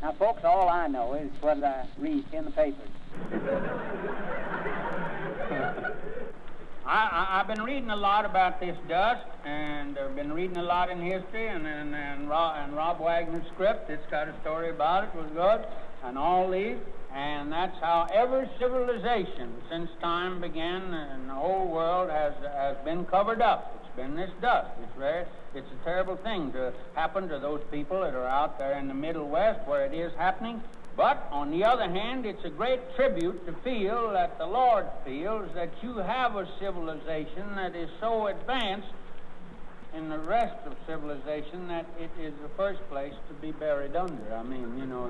Now, folks, all I know is what I read in the papers. I've been reading a lot about this dust, and I've been reading a lot in history, and Rob Wagner's script. It's got a story about it, was good, and all these. And that's how every civilization since time began in the whole world has been covered up. It's been this dust. It's a terrible thing to happen to those people that are out there in the Middle West where it is happening. But on the other hand, it's a great tribute to feel that the Lord feels that you have a civilization that is so advanced in the rest of civilization that it is the first place to be buried under. I mean, you know,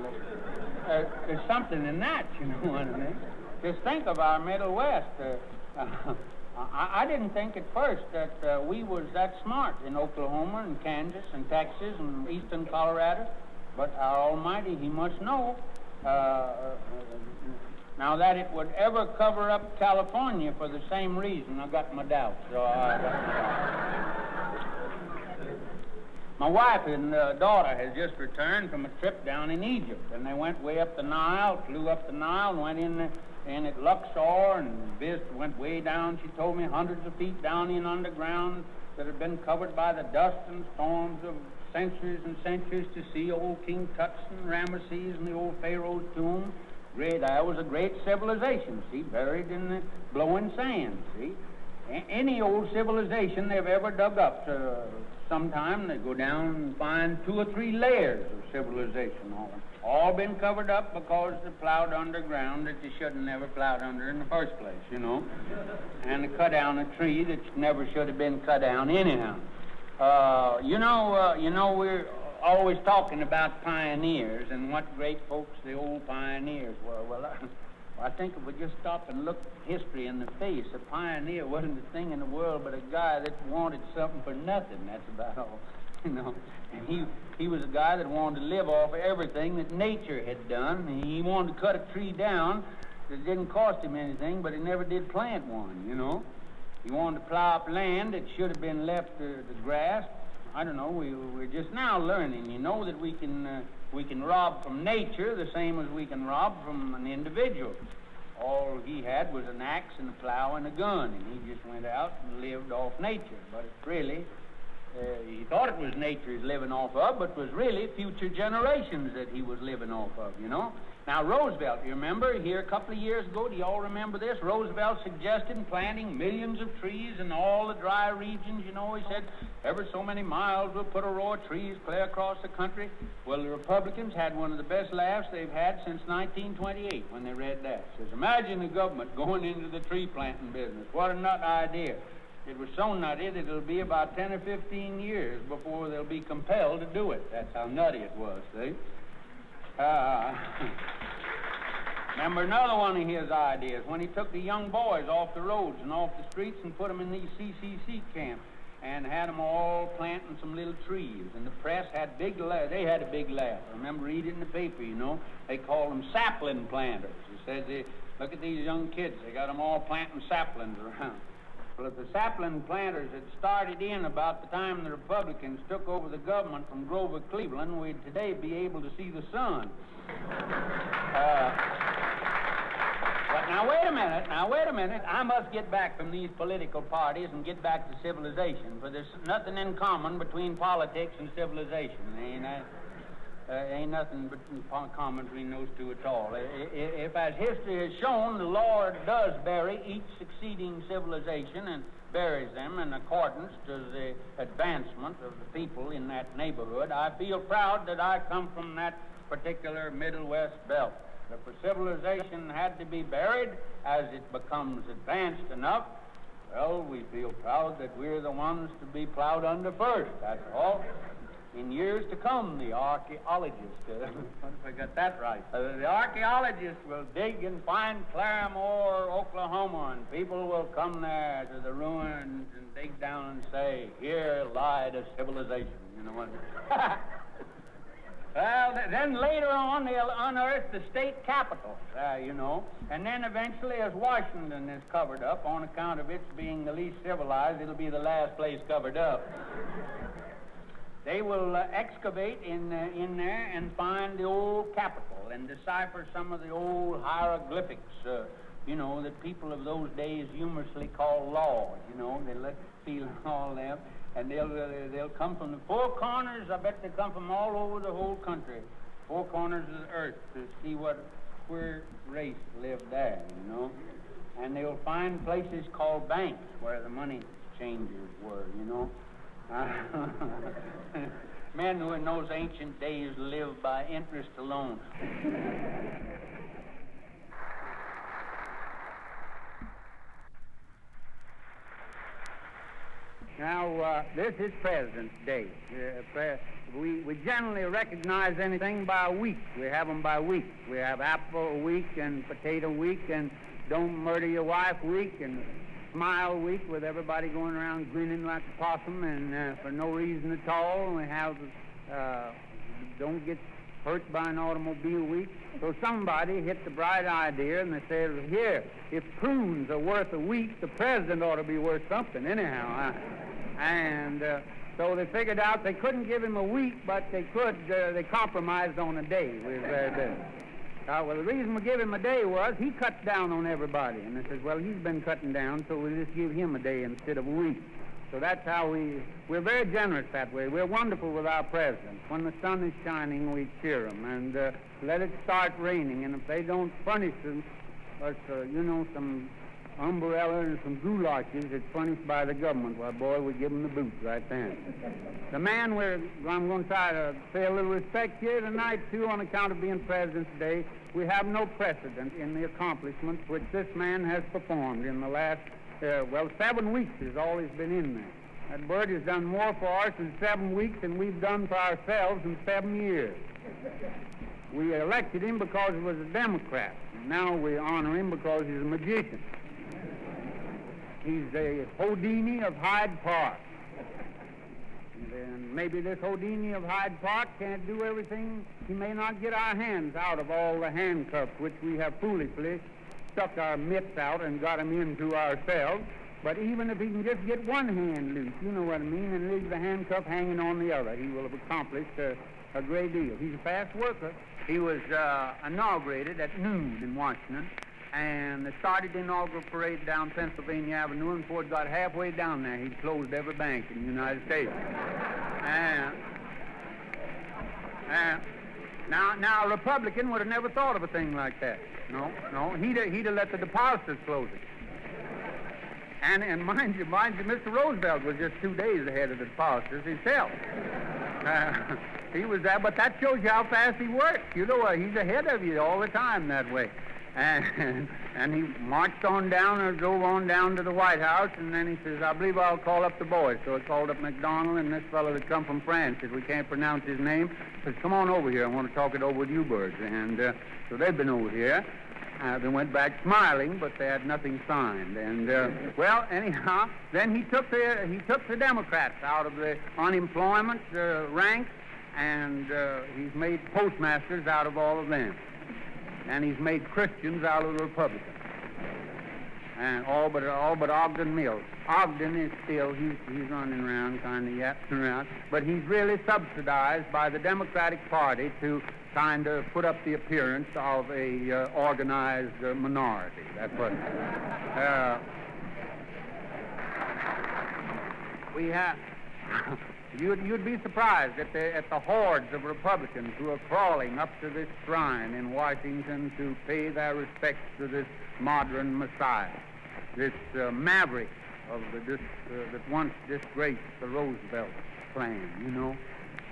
there's something in that, you know what I mean? Just think of our Middle West. I didn't think at first that we was that smart in Oklahoma and Kansas and Texas and eastern Colorado, but our Almighty, He must know now that it would ever cover up California for the same reason. I got my doubts. So my wife and daughter has just returned from a trip down in Egypt, and they went way up the Nile, flew up the Nile, and went in at Luxor, and went way down. She told me hundreds of feet down in underground that had been covered by the dust and storms of centuries and centuries to see old King Tut and Ramesses and the old Pharaoh's tomb. That was a great civilization, see, buried in the blowing sand, see. Any old civilization they've ever dug up, sometime they go down and find 2 or 3 layers of civilization. All been covered up because they plowed underground that you shouldn't never plowed under in the first place, you know. And they cut down a tree that never should have been cut down anyhow. You know, we're always talking about pioneers and what great folks the old pioneers were. Well, I think if we just stop and look history in the face, a pioneer wasn't a thing in the world but a guy that wanted something for nothing. That's about all, you know. And he was a guy that wanted to live off of everything that nature had done. He wanted to cut a tree down that didn't cost him anything, but he never did plant one, you know. He wanted to plow up land that should have been left to grass. I don't know, we're just now learning, you know, that we can rob from nature the same as we can rob from an individual. All he had was an axe and a plow and a gun, and he just went out and lived off nature. But it's really, he thought it was nature he's living off of, but it was really future generations that he was living off of, you know. Now, Roosevelt, you remember, here a couple of years ago, do you all remember this? Roosevelt suggested planting millions of trees in all the dry regions, you know. He said, ever so many miles, we'll put a row of trees clear across the country. Well, the Republicans had one of the best laughs they've had since 1928 when they read that. It says, imagine the government going into the tree planting business. What a nut idea. It was so nutty that it'll be about 10 or 15 years before they'll be compelled to do it. That's how nutty it was, see? Remember another one of his ideas, when he took the young boys off the roads and off the streets and put them in these CCC camps and had them all planting some little trees. And the press had they had a big laugh. I remember reading in the paper, you know, they called them sapling planters. He says, look at these young kids, they got them all planting saplings around. Well, if the sapling planters had started in about the time the Republicans took over the government from Grover Cleveland, we'd today be able to see the sun. But now wait a minute. I must get back from these political parties and get back to civilization, for there's nothing in common between politics and civilization. Ain't nothing common between those two at all. If, as history has shown, the Lord does bury each succeeding civilization and buries them in accordance to the advancement of the people in that neighborhood, I feel proud that I come from that particular Middle West belt. If a civilization had to be buried as it becomes advanced enough, well, we feel proud that we're the ones to be plowed under first, that's all. In years to come, the archaeologists, what if I got that right? The archaeologists will dig and find Claremore, Oklahoma, and people will come there to the ruins and dig down and say, here lied a civilization, you know what? Well, then later on, they'll unearth the state capitol, you know, and then eventually, as Washington is covered up, on account of its being the least civilized, it'll be the last place covered up. They will excavate in there and find the old Capitol and decipher some of the old hieroglyphics, that people of those days humorously call laws. They let feel all them, and they'll come from the four corners. I bet they come from all over the whole country, four corners of the earth, to see what queer race lived there. And they'll find places called banks where the money changers were. Men who in those ancient days lived by interest alone. Now, this is President's Day. We generally recognize anything by a week. We have them by week. We have Apple Week and Potato Week and Don't Murder Your Wife Week and Smile Week, with everybody going around grinning like a possum and for no reason at all. We have Don't Get Hurt by an Automobile Week. So somebody hit the bright idea and they said, here, if prunes are worth a week, the president ought to be worth something anyhow. And so they figured out they couldn't give him a week, but they compromised on a day. Well, the reason we give him a day was he cuts down on everybody. And they said, well, he's been cutting down, so we'll just give him a day instead of a week. So that's how we're very generous that way. We're wonderful with our presidents. When the sun is shining, we cheer them and let it start raining. And if they don't furnish us, some umbrella and some goulashes, it's furnished by the government. Well, boy, we give them the boot right then. The man I'm going to try to pay a little respect here tonight, too, on account of being President's Day. We have no precedent in the accomplishments which this man has performed in the last, 7 weeks is all he's been in there. That bird has done more for us in 7 weeks than we've done for ourselves in 7 years. We elected him because he was a Democrat. And now we honor him because he's a magician. He's a Houdini of Hyde Park. And maybe this Houdini of Hyde Park can't do everything. He may not get our hands out of all the handcuffs which we have foolishly stuck our mitts out and got them into ourselves. But even if he can just get one hand loose, you know what I mean, and leave the handcuff hanging on the other, he will have accomplished a great deal. He's a fast worker. He was inaugurated at noon in Washington, and they started the inaugural parade down Pennsylvania Avenue, and before it got halfway down there, he closed every bank in the United States. Now, a Republican would have never thought of a thing like that. No, he'd have let the depositors close it. And mind you, Mr. Roosevelt was just 2 days ahead of the depositors himself. He was there, but that shows you how fast he works. He's ahead of you all the time that way. And he marched on down or drove on down to the White House, and then he says, I believe I'll call up the boys. So he called up McDonald and this fellow that come from France, said, we can't pronounce his name. He says, come on over here. I want to talk it over with you birds. And so they've been over here. They went back smiling, but they had nothing signed. And, anyhow, then he took the Democrats out of the unemployment ranks, and he's made postmasters out of all of them. And he's made Christians out of the Republicans. And all but Ogden Mills. Ogden is still, he's running around, kind of yapping around, but he's really subsidized by the Democratic Party to kind of put up the appearance of a organized minority. That's what we have. You'd be surprised at the hordes of Republicans who are crawling up to this shrine in Washington to pay their respects to this modern Messiah, this maverick of that once disgraced the Roosevelt plan,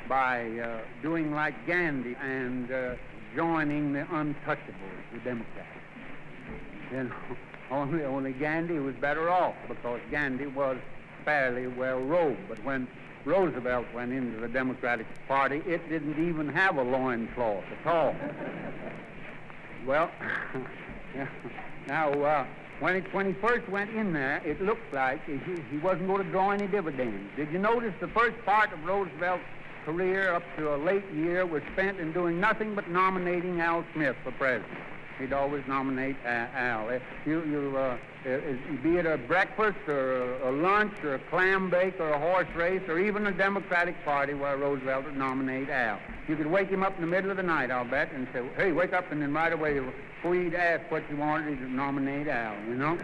by doing like Gandhi and joining the untouchables, the Democrats. Only Gandhi was better off because Gandhi was fairly well robed, but when Roosevelt went into the Democratic Party, it didn't even have a loincloth at all. Well, now, when he first went in there, it looked like he wasn't going to draw any dividends. Did you notice the first part of Roosevelt's career up to a late year was spent in doing nothing but nominating Al Smith for president? he'd always nominate Al. Be it a breakfast or a lunch or a clam bake or a horse race or even a Democratic Party where Roosevelt would nominate Al. You could wake him up in the middle of the night, I'll bet, and say, hey, wake up, and then right away, before he'd ask what you wanted, he'd nominate Al, you know?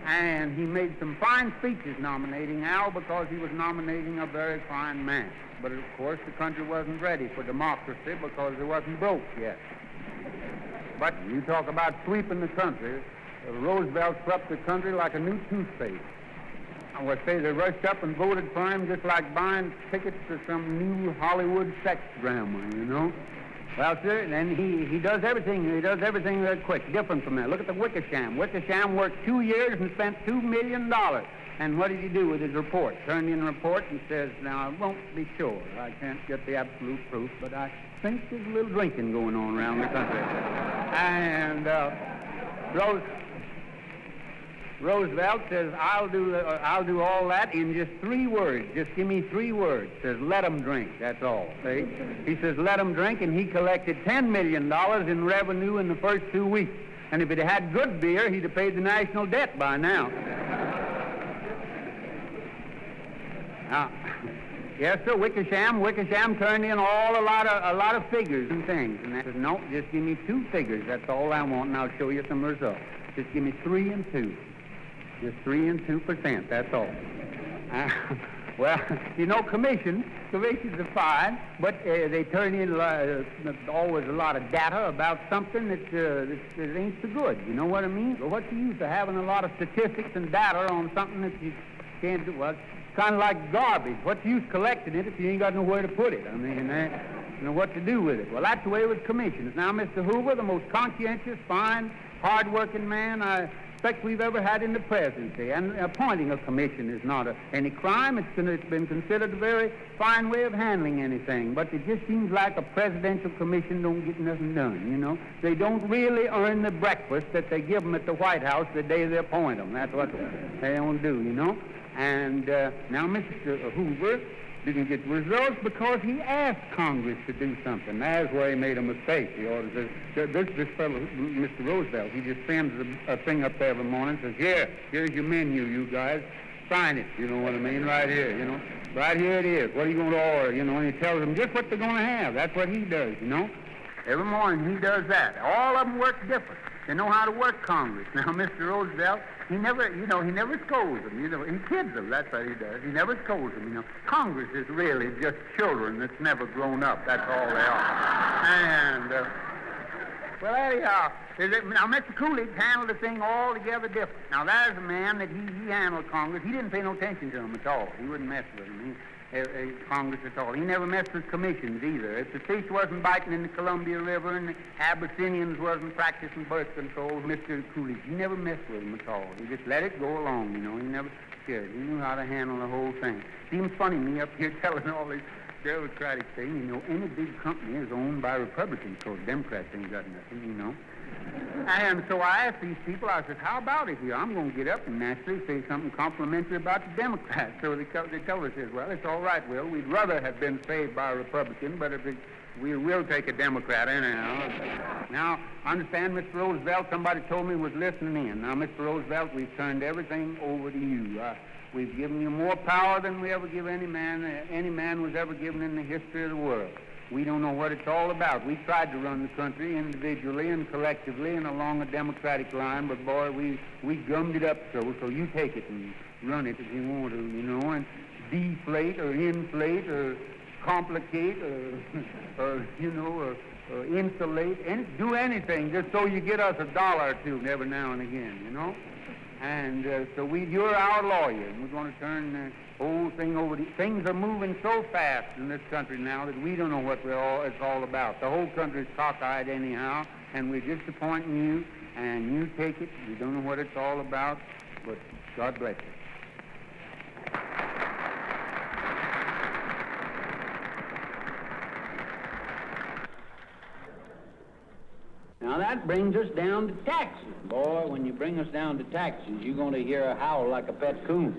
And he made some fine speeches nominating Al because he was nominating a very fine man. But, of course, the country wasn't ready for democracy because it wasn't broke yet. But you talk about sweeping the country. Roosevelt swept the country like a new toothpaste. I would say they rushed up and voted for him just like buying tickets to some new Hollywood sex drama, you know? Well, sir, and he does everything. He does everything very quick, different from that. Look at the Wickersham. Wickersham worked 2 years and spent $2 million. And what did he do with his report? Turned in a report and says, now, I won't be sure. I can't get the absolute proof, but I think there's a little drinking going on around the country. And Roosevelt says, I'll do all that in just 3 words. Just give me 3 words. Says, let them drink. That's all. See? He says, let them drink, and he collected $10 million in revenue in the first 2 weeks. And if it had good beer, he'd have paid the national debt by now. Yes, sir. Wickersham turned in a lot of figures and things. And I said, no, just give me 2 figures. That's all I want, and I'll show you some results. Just give me 3 and 2. Just 3 and 2%. That's all. Well, you know, commissions are fine, but they turn in always a lot of data about something that ain't so good. You know what I mean? Well, what's the use of having a lot of statistics and data on something that you can't do? Well, it's kind of like garbage. What's the use collecting it if you ain't got nowhere to put it? I mean, you know what to do with it. Well, that's the way with commissions. Now, Mr. Hoover, the most conscientious, fine, hard-working man I expect we've ever had in the presidency. And appointing a commission is not any crime. It's been considered a very fine way of handling anything. But it just seems like a presidential commission don't get nothing done, you know. They don't really earn the breakfast that they give them at the White House the day they appoint them. That's what they don't do, you know. And now Mr. Hoover didn't get results because he asked Congress to do something. That's where he made a mistake. He ought to say, this fellow, Mr. Roosevelt, he just sends a thing up there every morning and says, here's your menu, you guys. Sign it, you know what I mean, right here, you know. Right here it is. What are you going to order, you know, and he tells them just what they're going to have. That's what he does, you know. Every morning he does that. All of them work different. They know how to work Congress. Now, Mr. Roosevelt, he never scolds them. You know, he kids them. That's what he does. He never scolds them. You know, Congress is really just children that's never grown up. That's all they are. And well, there you are. Now, Mr. Coolidge handled the thing altogether different. Now, there's a man that he handled Congress. He didn't pay no attention to them at all. He wouldn't mess with them. Congress at all. He never messed with commissions either. If the fish wasn't biting in the Columbia River and the Abyssinians wasn't practicing birth control, Mr. Coolidge, he never messed with them at all. He just let it go along, you know. He never cared. He knew how to handle the whole thing. Seems funny, me up here telling all these Democratic things. You know, any big company is owned by Republicans, so Democrats ain't got nothing, you know. And so I asked these people, I said, how about it here? I'm going to get up and naturally say something complimentary about the Democrats. So they tell us, well, it's all right, Will. We'd rather have been saved by a Republican, but we will take a Democrat anyhow. Now, understand, Mr. Roosevelt, somebody told me was listening in. Now, Mr. Roosevelt, we've turned everything over to you. We've given you more power than we ever give any man was ever given in the history of the world. We don't know what it's all about. We tried to run the country individually and collectively and along a democratic line, but boy, we gummed it up so you take it and run it if you want to, you know, and deflate or inflate or complicate or you know, or insulate, and do anything just so you get us $1 or $2 every now and again, you know. And so you're our lawyer, and we're going to turn the whole thing over to you. Things are moving so fast in this country now that we don't know what it's all about. The whole country's cockeyed anyhow, and we're just appointing you, and you take it. We don't know what it's all about, but God bless you. Now, that brings us down to taxes. Boy, when you bring us down to taxes, you're going to hear a howl like a pet coon.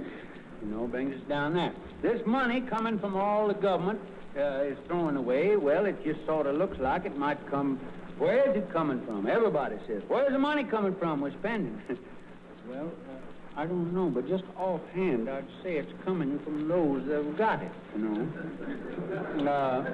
You know, brings us down there. This money coming from all the government is thrown away, well, it just sort of looks like it might come. Where is it coming from? Everybody says, where's the money coming from we're spending? Well, I don't know, but just offhand, I'd say it's coming from those that have got it, you know. Now,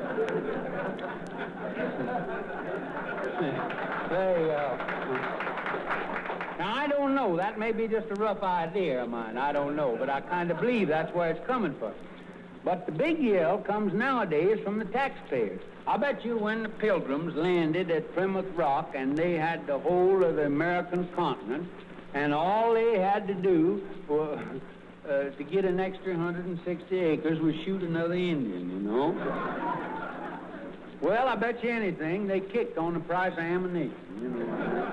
I don't know. That may be just a rough idea of mine. I don't know, but I kind of believe that's where it's coming from. But the big yell comes nowadays from the taxpayers. I bet you when the Pilgrims landed at Plymouth Rock and they had the whole of the American continent, and all they had to do was, to get an extra 160 acres was shoot another Indian, you know. Well, I bet you anything they kicked on the price of ammunition, you know.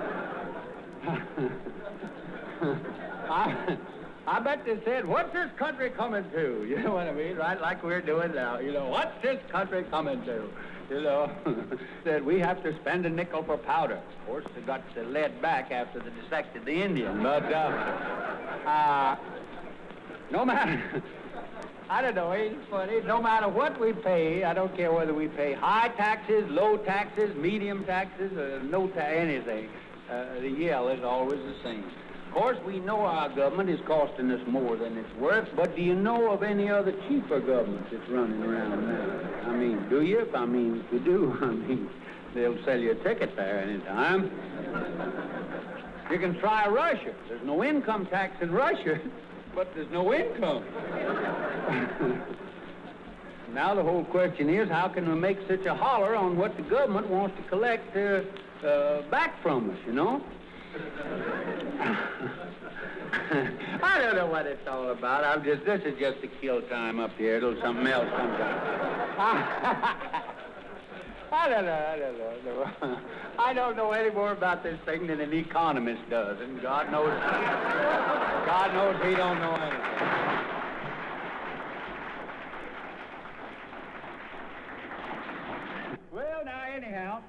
I bet they said, what's this country coming to? You know what I mean? Right like we're doing now. You know, what's this country coming to? You know, said we have to spend a nickel for powder. Of course, they got the lead back after they dissected the Indian. But, no matter, I don't know, it's funny. No matter what we pay, I don't care whether we pay high taxes, low taxes, medium taxes, or no anything. The yell is always the same. Of course, we know our government is costing us more than it's worth, but do you know of any other cheaper government that's running around now? I mean, do you? I mean, if you do, I mean, they'll sell you a ticket there anytime. You can try Russia. There's no income tax in Russia, but there's no income. Now the whole question is, how can we make such a holler on what the government wants to collect back from us, you know? I don't know what it's all about. This is just to kill time up here till something else comes out. I don't know. I don't know any more about this thing than an economist does, and God knows he don't know anything. Well, now, anyhow,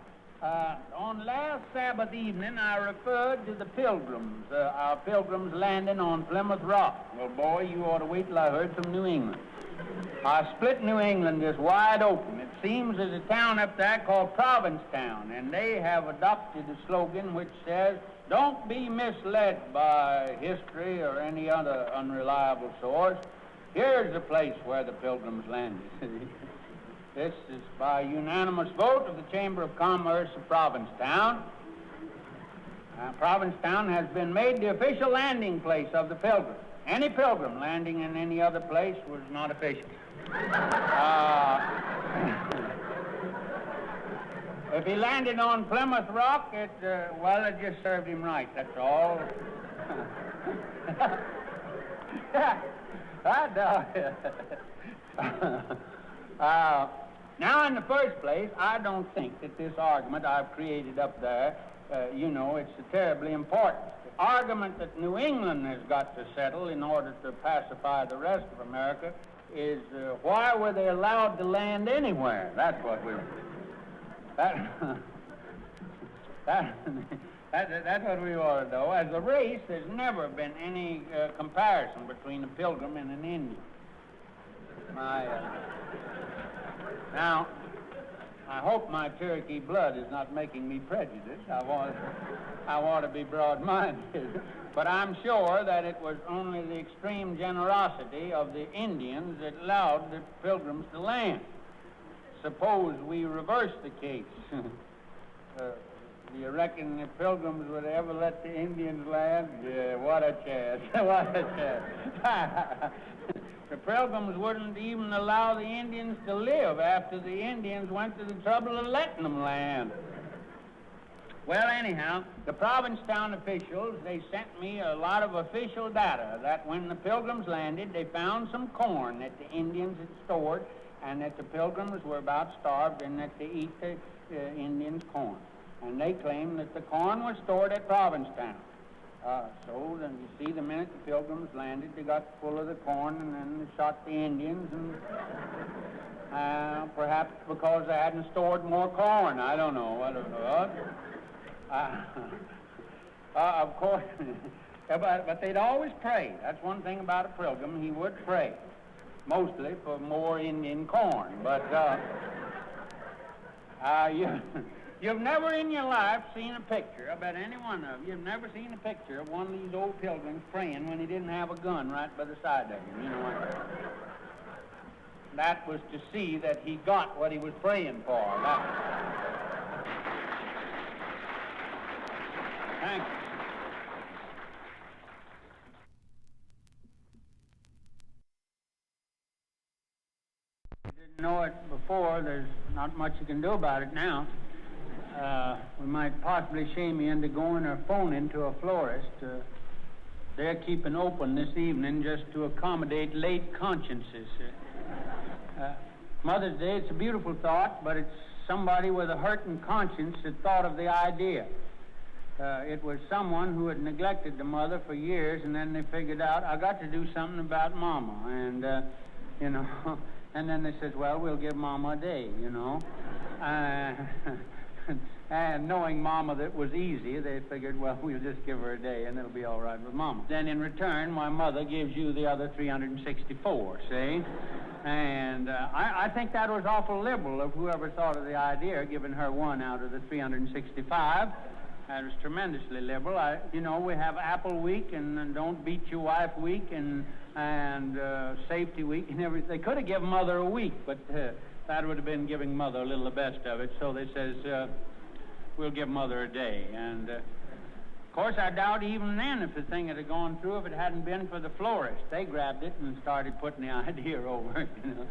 on last Sabbath evening, I referred to the Pilgrims, our Pilgrims landing on Plymouth Rock. Well, boy, you ought to wait till I heard from New England. I split New England just wide open. It seems there's a town up there called Provincetown, and they have adopted a slogan which says, don't be misled by history or any other unreliable source. Here's the place where the Pilgrims landed. This is by unanimous vote of the Chamber of Commerce of Provincetown. Provincetown has been made the official landing place of the Pilgrim. Any Pilgrim landing in any other place was not official. If he landed on Plymouth Rock, it just served him right, that's all. Now, in the first place, I don't think that this argument I've created up there, it's terribly important. The argument that New England has got to settle in order to pacify the rest of America is why were they allowed to land anywhere? That's what we... That's what we ought to know. As a race, there's never been any comparison between a Pilgrim and an Indian. Now, I hope my Cherokee blood is not making me prejudiced. I want to be broad-minded. But I'm sure that it was only the extreme generosity of the Indians that allowed the Pilgrims to land. Suppose we reverse the case. Do you reckon the Pilgrims would ever let the Indians land? Yeah, what a chance. What a chance. The Pilgrims wouldn't even allow the Indians to live after the Indians went to the trouble of letting them land. Well, anyhow, the Provincetown officials, they sent me a lot of official data that when the Pilgrims landed, they found some corn that the Indians had stored, and that the Pilgrims were about starved and that they eat the Indians' corn. And they claimed that the corn was stored at Provincetown. So then you see, the minute the Pilgrims landed, they got full of the corn, and then they shot the Indians, and perhaps because they hadn't stored more corn. I don't know. Of course, but they'd always pray. That's one thing about a Pilgrim. He would pray. mostly for more Indian corn. But you've never in your life seen a picture, I bet any one of you've never seen a picture of one of these old pilgrims praying when he didn't have a gun right by the side of him. You know what? That was to see that he got what he was praying for. Thank you. Didn't know it before. There's not much you can do about it now. We might possibly shame you into going or phoning to a florist. They're keeping open this evening just to accommodate late consciences. Mother's Day, it's a beautiful thought, but it's somebody with a hurting conscience that thought of the idea. It was someone who had neglected the mother for years, and then they figured out, I got to do something about Mama. And, you know, and then they said, well, we'll give Mama a day, you know. And knowing Mama that was easy, they figured, well, we'll just give her a day and it'll be all right with Mama. Then in return, my mother gives you the other 364, see? And I think that was awful liberal of whoever thought of the idea, giving her one out of the 365. That was tremendously liberal. You know, we have Apple Week and Don't Beat Your Wife Week and Safety Week and everything. They could have given Mother a week, but that would have been giving Mother a little the best of it. So they says, we'll give Mother a day. And, of course, I doubt even then if the thing had gone through if it hadn't been for the florist. They grabbed it and started putting the idea over, you know.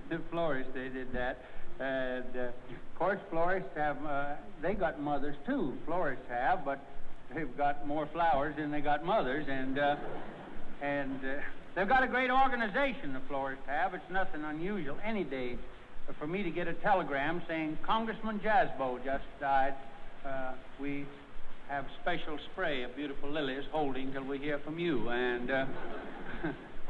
The florist, they did that. And, of course, florists have, they got mothers, too. Florists have, but they've got more flowers than they got mothers. And they've got a great organization, the florists have. It's nothing unusual any day for me to get a telegram saying, Congressman Jasbo just died. We have special spray of beautiful lilies holding till we hear from you. And,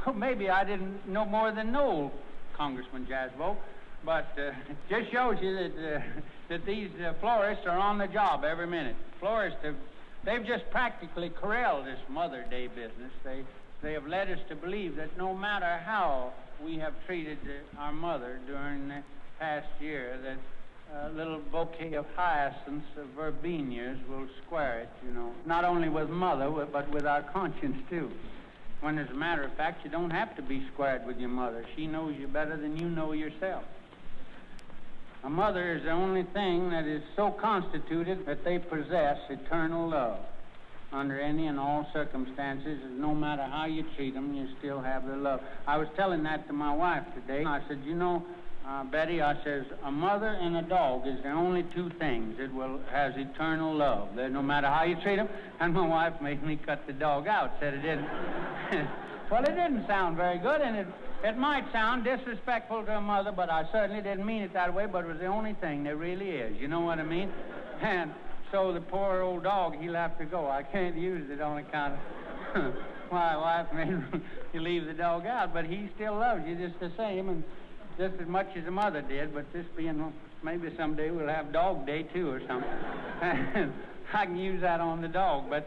well, maybe I didn't know more than know Congressman Jasbo, but it just shows you that these florists are on the job every minute. Florists they've just practically corralled this Mother Day business. They have led us to believe that no matter how we have treated our mother during the past year, that a little bouquet of hyacinths of verbenias will square it, you know. Not only with Mother, but with our conscience, too. When, as a matter of fact, you don't have to be squared with your mother. She knows you better than you know yourself. A mother is the only thing that is so constituted that they possess eternal love. Under any and all circumstances, no matter how you treat them, you still have their love. I was telling that to my wife today. I said, you know, Betty, I says, a mother and a dog is the only two things that has eternal love. That no matter how you treat them. And my wife made me cut the dog out, said it didn't. Well, it didn't sound very good, and it might sound disrespectful to a mother, but I certainly didn't mean it that way, but it was the only thing there really is. You know what I mean? And so the poor old dog, he'll have to go. I can't use it on account of my wife made you leave the dog out, but he still loves you just the same, and just as much as the mother did. But this being, maybe someday we'll have Dog Day too or something. I can use that on the dog, but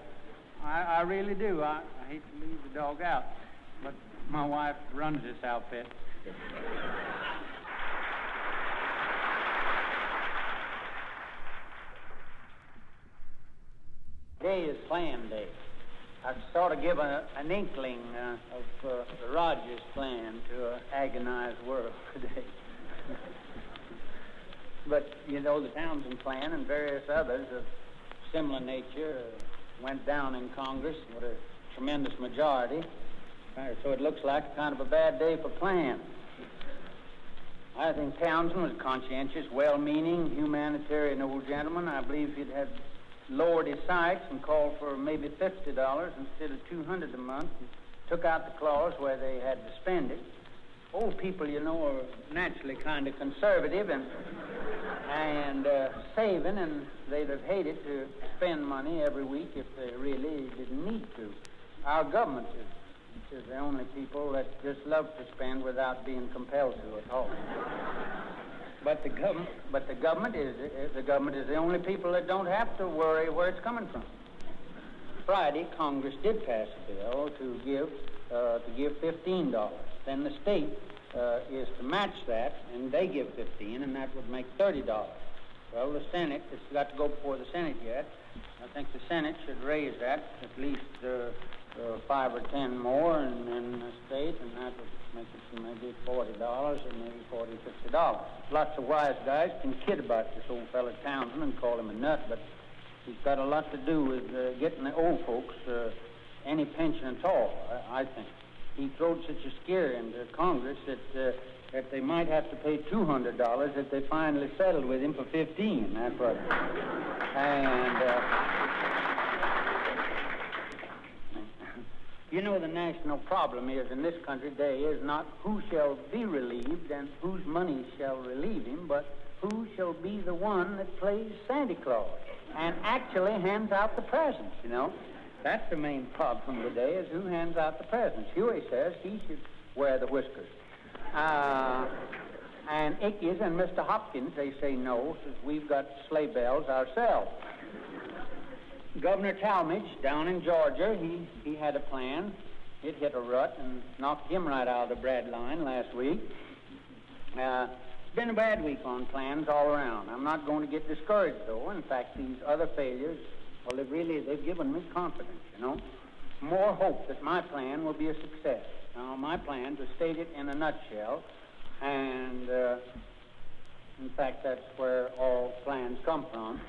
I really do. I hate to leave the dog out, but my wife runs this outfit. Today is Plan Day. I sort of give an inkling of the Rogers plan to an agonized world today. But, you know, the Townsend Plan and various others of similar nature went down in Congress with a tremendous majority. So it looks like kind of a bad day for plans. I think Townsend was conscientious, well-meaning, humanitarian old gentleman. I believe he'd had lowered his sights and called for maybe $50 instead of $200 a month, and took out the clause where they had to spend it. Old people, you know, are naturally kind of conservative and saving, and they'd have hated to spend money every week if they really didn't need to. Our government is the only people that just love to spend without being compelled to at all. But the government is the only people that don't have to worry where it's coming from. Friday, Congress did pass a bill to give $15 then the state is to match that, and they give $15, and that would make $30. Well, the Senate, it's got to go before the Senate yet. I think the Senate should raise that at least 5 or 10 more in the state, and that would make it maybe $40 or maybe $40, $50. Lots of wise guys can kid about this old fella Townsend and call him a nut, but he's got a lot to do with getting the old folks any pension at all, I think. He throwed such a scare into Congress that they might have to pay $200 if they finally settled with him for $15. That's what. And you know, the national problem is in this country today is not who shall be relieved and whose money shall relieve him, but who shall be the one that plays Santa Claus and actually hands out the presents, you know. That's the main problem today, is who hands out the presents. Huey says he should wear the whiskers. And Ickes and Mr. Hopkins, they say no, since we've got sleigh bells ourselves. Governor Talmadge down in Georgia, he had a plan. It hit a rut and knocked him right out of the bread line last week. It's been a bad week on plans all around. I'm not going to get discouraged, though. In fact, these other failures, well, they've given me confidence, you know. More hope that my plan will be a success. Now, my plan, to state it in a nutshell, and in fact, that's where all plans come from.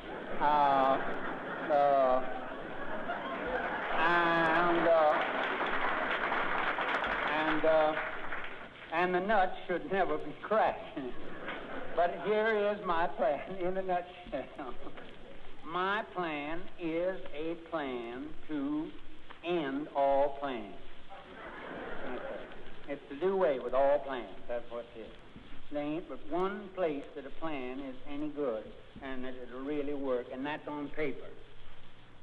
And the nuts should never be cracked. But here is my plan in a nutshell. My plan is a plan to end all plans. It's to do away with all plans. That's what it is. There ain't but one place that a plan is any good and that it'll really work, and that's on paper.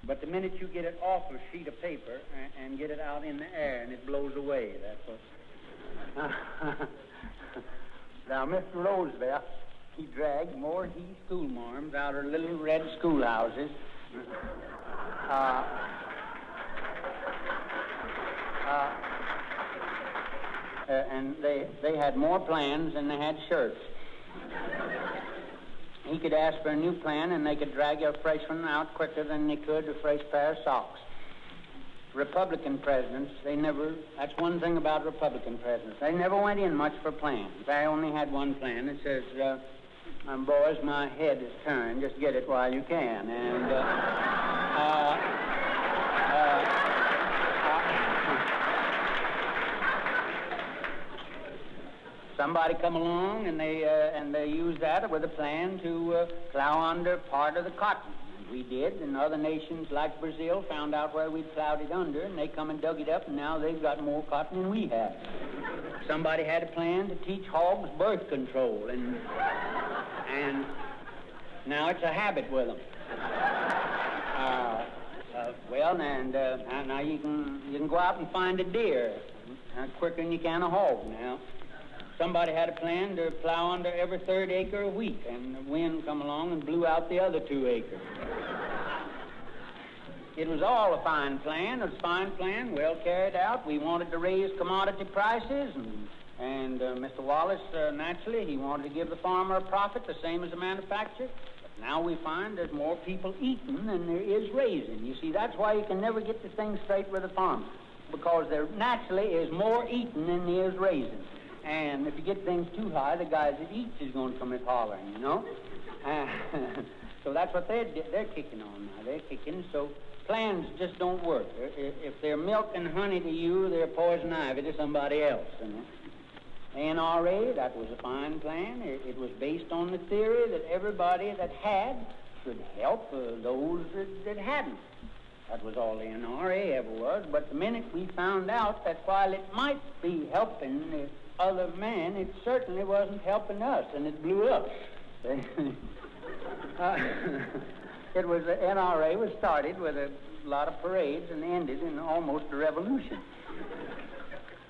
But the minute you get it off a sheet of paper and get it out in the air and it blows away, that's what. Now, Mr. Roosevelt, he dragged more he schoolmarms out of little red schoolhouses. And they had more plans than they had shirts. He could ask for a new plan, and they could drag a fresh one out quicker than they could a fresh pair of socks. Republican presidents, that's one thing about Republican presidents. They never went in much for plans. I only had one plan that says, boys, my head is turned. Just get it while you can. And, somebody come along and they used that with a plan to plow under part of the cotton. We did, and other nations like Brazil found out where we'd plowed it under, and they come and dug it up, and now they've got more cotton than we have. Somebody had a plan to teach hogs birth control, and now it's a habit with them. Now you can go out and find a deer quicker than you can a hog now. Somebody had a plan to plow under every third acre of wheat, and the wind come along and blew out the other 2 acres. It was all a fine plan. It was a fine plan, well carried out. We wanted to raise commodity prices, and Mr. Wallace, naturally, he wanted to give the farmer a profit, the same as the manufacturer. But now we find there's more people eating than there is raising. You see, that's why you can never get the thing straight with the farmer, because there naturally is more eating than there is raising. And if you get things too high, the guys that eats is going to come in hollering, you know. So that's what they're kicking on now. They're kicking. So plans just don't work. If they're milk and honey to you, they're poison ivy to somebody else. You know? NRA, that was a fine plan. It was based on the theory that everybody that had should help those that hadn't. That was all the NRA ever was. But the minute we found out that while it might be helping the other man, it certainly wasn't helping us, and it blew up. It was the NRA was started with a lot of parades and ended in almost a revolution.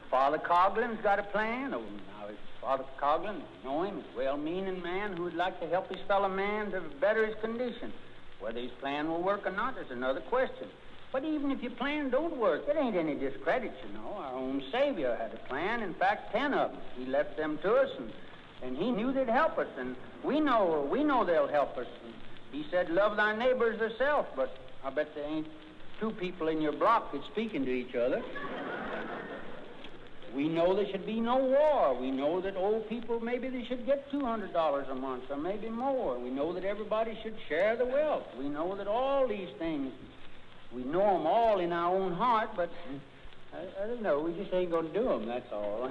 Father Coughlin's got a plan. Oh, now it's Father Coughlin. I know him. He's a well-meaning man who would like to help his fellow man to better his condition. Whether his plan will work or not is another question. But even if your plan don't work, it ain't any discredit, you know. Our own Savior had a plan, in fact, 10 of them. He left them to us, and he knew they'd help us, and we know they'll help us. And he said, love thy neighbors thyself, but I bet there ain't two people in your block that's speaking to each other. We know there should be no war. We know that old people, maybe they should get $200 a month or maybe more. We know that everybody should share the wealth. We know that all these things, we know them all in our own heart, but I don't know, we just ain't going to do them, that's all.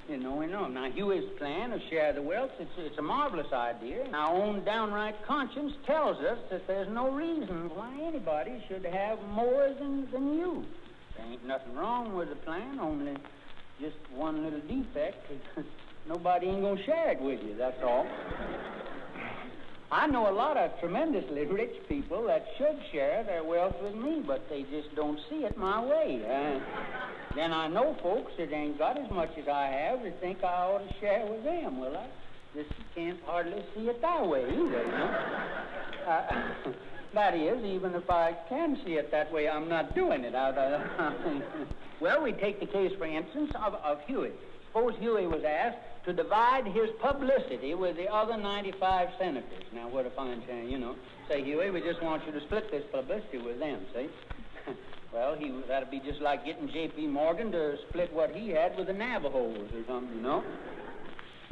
You know, we know them. Now, Huey's plan of share the wealth, it's a marvelous idea. And our own downright conscience tells us that there's no reason why anybody should have more than you. There ain't nothing wrong with the plan, only just one little defect. Nobody ain't going to share it with you, that's all. I know a lot of tremendously rich people that should share their wealth with me, but they just don't see it my way. Then I know folks that ain't got as much as I have that think I ought to share with them. Well, I just can't hardly see it that way either, you know. That is, even if I can see it that way, I'm not doing it. Well, we take the case, for instance, of Huey. Suppose Huey was asked to divide his publicity with the other 95 senators. Now, what a fine chance, you know. Say, Huey, we just want you to split this publicity with them, see? Well, that'd be just like getting J.P. Morgan to split what he had with the Navajos or something, you know?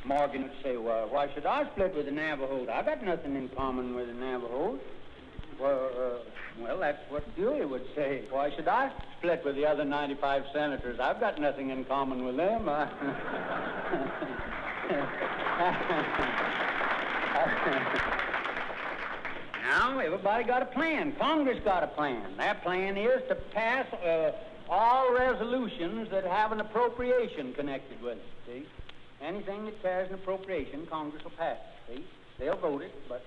Morgan would say, well, why should I split with the Navajos? I got nothing in common with the Navajos. Well, that's what Huey would say. Why should I split with the other 95 senators? I've got nothing in common with them. Now, everybody got a plan. Congress got a plan. Their plan is to pass all resolutions that have an appropriation connected with it, see? Anything that carries an appropriation, Congress will pass it, see? They'll vote it, but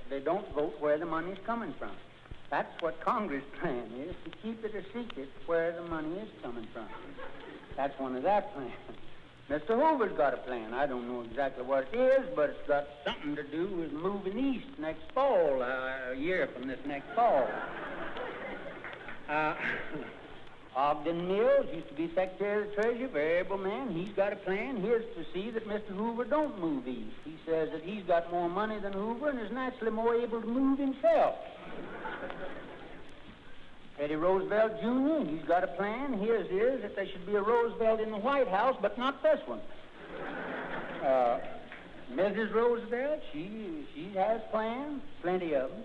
they don't vote where the money's coming from. That's what Congress' plan is, to keep it a secret where the money is coming from. That's one of their plans. Mr. Hoover's got a plan. I don't know exactly what it is, but it's got something to do with moving east next fall, a year from this next fall. Ogden Mills used to be Secretary of the Treasury, very able man. He's got a plan. Here's to see that Mr. Hoover don't move east. He says that he's got more money than Hoover and is naturally more able to move himself. Teddy Roosevelt Jr., he's got a plan. His is that there should be a Roosevelt in the White House, but not this one. Mrs. Roosevelt, she has plans, plenty of them.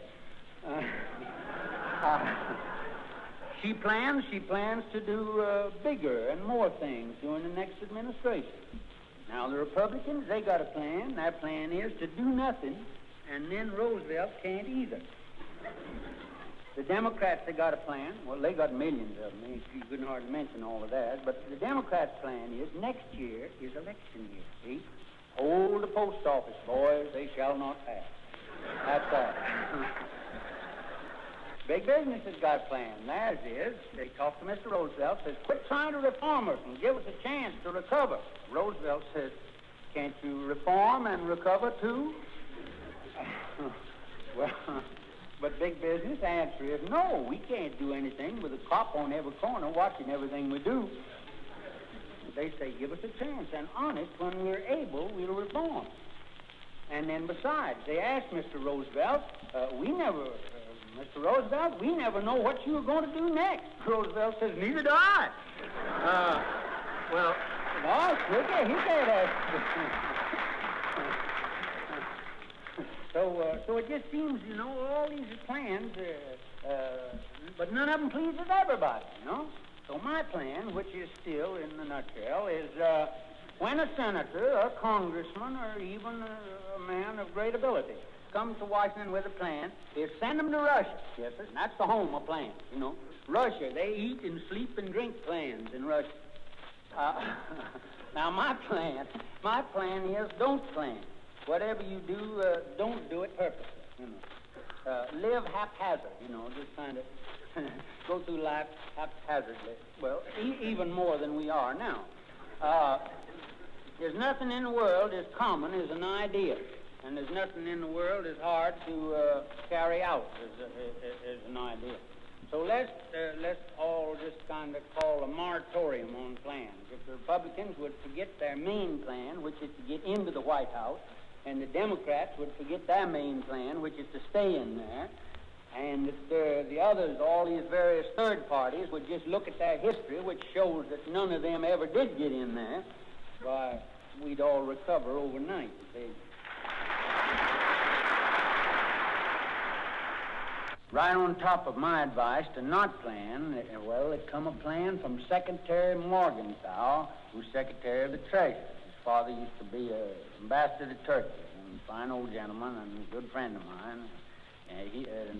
She plans to do bigger and more things during the next administration. Now, the Republicans, they got a plan. Their plan is to do nothing, and then Roosevelt can't either. The Democrats, they got a plan. Well, they got millions of them. You couldn't hardly mention all of that. But the Democrats' plan is next year is election year, see? Hold the post office, boys. They shall not pass. That's all. Big business has got a plan. Theirs is, they talk to Mr. Roosevelt, says, quit trying to reform us and give us a chance to recover. Roosevelt says, can't you reform and recover too? Well, but big business answer is, no, we can't do anything with a cop on every corner watching everything we do. They say, give us a chance, and honest, when we're able, we'll reform. And then besides, they asked Mr. Roosevelt, Mr. Roosevelt, we never know what you were going to do next. Roosevelt says, neither do I. Boss, he can't ask. So it just seems, you know, all these plans, but none of them pleases everybody, you know? So my plan, which is still in the nutshell, is when a senator, a congressman, or even a man of great ability comes to Washington with a plan, is send them to Russia. Yes, sir. And that's the home of plans, you know. Russia, they eat and sleep and drink plans in Russia. Now, my plan is don't plan. Whatever you do, don't do it purposely, you know. Live haphazard, you know, just kind of go through life haphazardly. Well, even more than we are now. There's nothing in the world as common as an idea, and there's nothing in the world as hard to carry out as an idea. So let's all just kind of call a moratorium on plans. If the Republicans would forget their main plan, which is to get into the White House, and the Democrats would forget their main plan, which is to stay in there, and if the others, all these various third parties, would just look at their history, which shows that none of them ever did get in there, why, we'd all recover overnight. See? Right on top of my advice to not plan, well, it come a plan from Secretary Morgenthau, who's Secretary of the Treasury. His father used to be an ambassador to Turkey, and a fine old gentleman and a good friend of mine.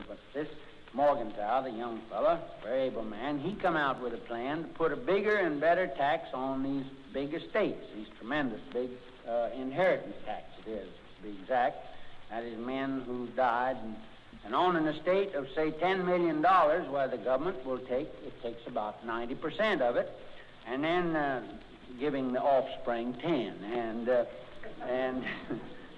But this Morgenthau, the young fella, very able man, he come out with a plan to put a bigger and better tax on these big estates, these tremendous big inheritance tax it is, to be exact. That is men who died and on an estate of, say, $10 million, where the government will it takes about 90% of it, and then giving the offspring 10. And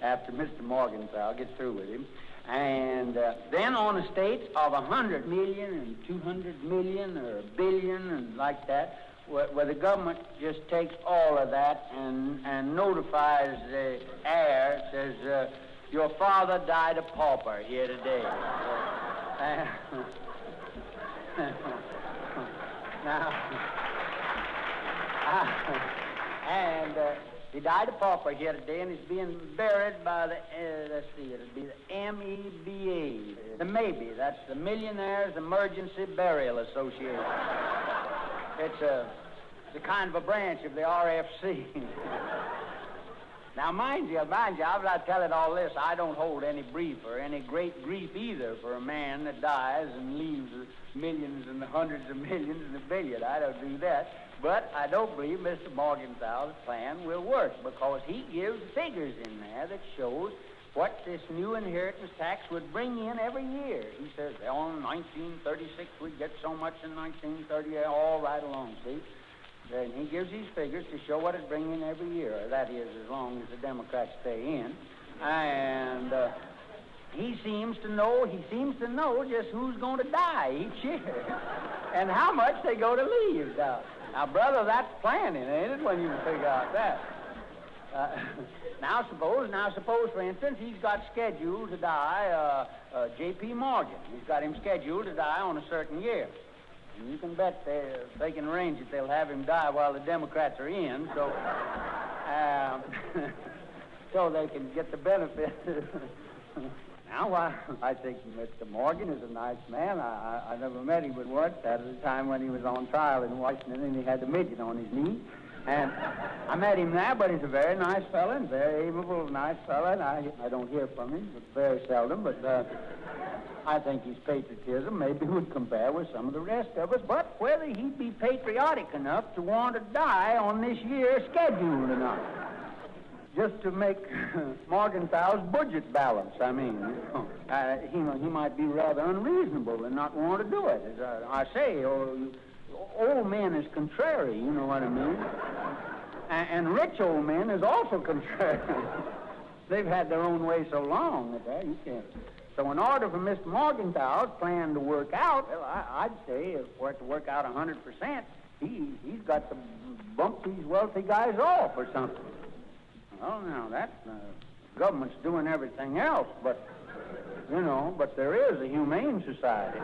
after Mr. Morgenthau gets through with him, and then on estates of 100 million and 200 million or a billion and like that, where the government just takes all of that and notifies the heir, says, your father died a pauper here today. He died a pauper here today, and he's being buried by the, let's see, it'll be the MEBA. The maybe, that's the Millionaires Emergency Burial Association. It's a kind of a branch of the RFC. Now, mind you, I'm not telling all this. I don't hold any brief or any great grief either for a man that dies and leaves millions and hundreds of millions and a billion. I don't do that. But I don't believe Mr. Morgenthau's plan will work because he gives figures in there that shows what this new inheritance tax would bring in every year. He says, oh, in 1936 we'd get so much, in 1930, all right along, see? And he gives these figures to show what it'd bring in every year. That is, as long as the Democrats stay in. And he seems to know just who's going to die each year and how much they go to leave. Now, brother, that's planning, ain't it, when you figure out that? Now, suppose, for instance, he's got scheduled to die J.P. Morgan. He's got him scheduled to die on a certain year. And you can bet they can arrange it. They'll have him die while the Democrats are in, so so they can get the benefit. Now, I think Mr. Morgan is a nice man. I never met him but once. At the time when he was on trial in Washington, and he had the midget on his knee. And I met him there, but he's a very nice fellow, and very amiable, nice fellow. And I don't hear from him, but very seldom. But I think his patriotism maybe would compare with some of the rest of us. But whether he'd be patriotic enough to want to die on this year's schedule or not, just to make Morgenthau's budget balance. I mean, he might be rather unreasonable and not want to do it. As I say, old men is contrary, you know what I mean? And rich old men is also contrary. They've had their own way so long that you can't. So in order for Mr. Morgenthau's plan to work out, well, I'd say for it to work out 100%, he's got to bump these wealthy guys off or something. Well, now, that's government's doing everything else, but, you know, but there is a humane society.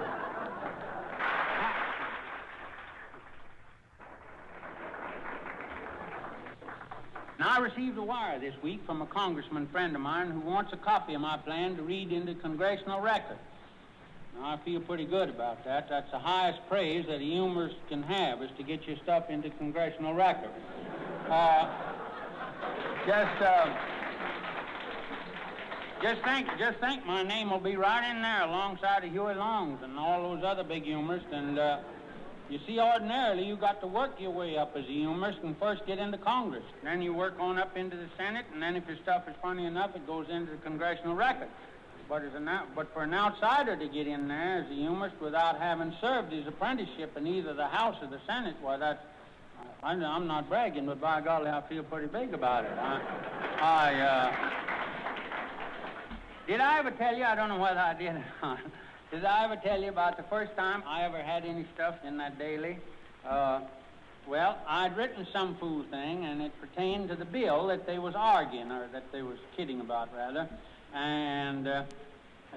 Now, I received a wire this week from a congressman friend of mine who wants a copy of my plan to read into Congressional Record. Now, I feel pretty good about that. That's the highest praise that a humorist can have, is to get your stuff into Congressional Record. Just think my name will be right in there alongside of Huey Long's and all those other big humorists. And you see, ordinarily, you got to work your way up as a humorist and first get into Congress. Then you work on up into the Senate, and then if your stuff is funny enough, it goes into the Congressional Record. But for an outsider to get in there as a humorist without having served his apprenticeship in either the House or the Senate, why, that's... I'm not bragging, but by golly, I feel pretty big about it. Did I ever tell you, I don't know whether I did or not, Did I ever tell you about the first time I ever had any stuff in that daily? Well, I'd written some fool thing, and it pertained to the bill that they was arguing, or that they was kidding about, rather. And at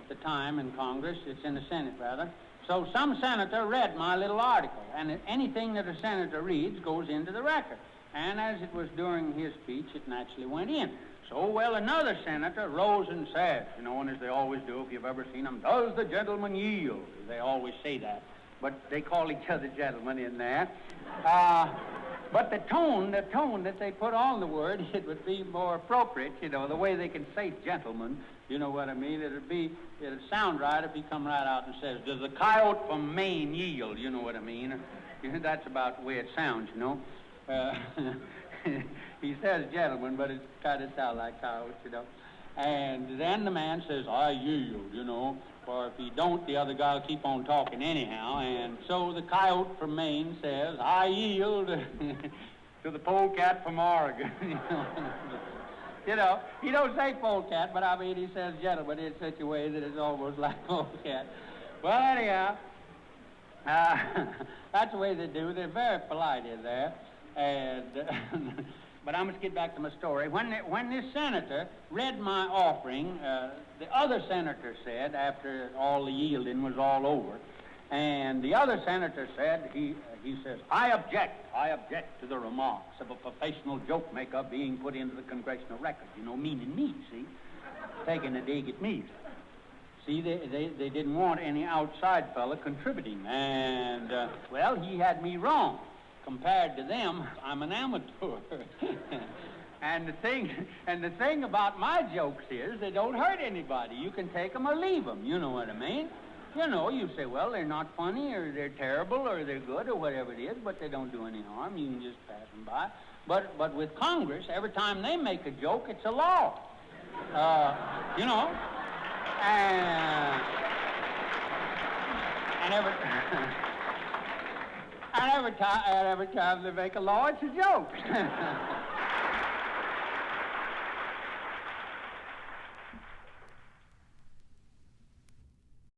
the time in Congress, it's in the Senate, rather. So some senator read my little article, and anything that a senator reads goes into the record. And as it was during his speech, it naturally went in. So, well, another senator rose and said, you know, and as they always do, if you've ever seen them, does the gentleman yield? They always say that. But they call each other gentlemen in there. But the tone that they put on the word, it would be more appropriate, you know, the way they can say gentleman, you know what I mean? It'd sound right if he come right out and says, does the coyote from Maine yield? You know what I mean? That's about the way it sounds, you know. He says gentleman, but it kind of sounds like coyote, you know. And then the man says, I yield, you know. For if he don't, the other guy will keep on talking anyhow. And so the coyote from Maine says, I yield to the polecat from Oregon. You know, he don't say polecat, but I mean, he says gentleman in such a way that it's almost like polecat. Well, anyhow, that's the way they do. They're very polite in there. And but I must get back to my story. When this senator read my offering, the other senator said, after all the yielding was all over, and the other senator said, he says, I object to the remarks of a professional joke maker being put into the congressional record. You know, meaning me, see? Taking a dig at me. See, they didn't want any outside fella contributing. And, well, he had me wrong. Compared to them, I'm an amateur. And the thing about my jokes is they don't hurt anybody. You can take them or leave them. You know what I mean? You know, you say, well, they're not funny, or they're terrible, or they're good, or whatever it is, but they don't do any harm. You can just pass them by. But with Congress, every time they make a joke, it's a law. You know, and every time they make a law, it's a joke.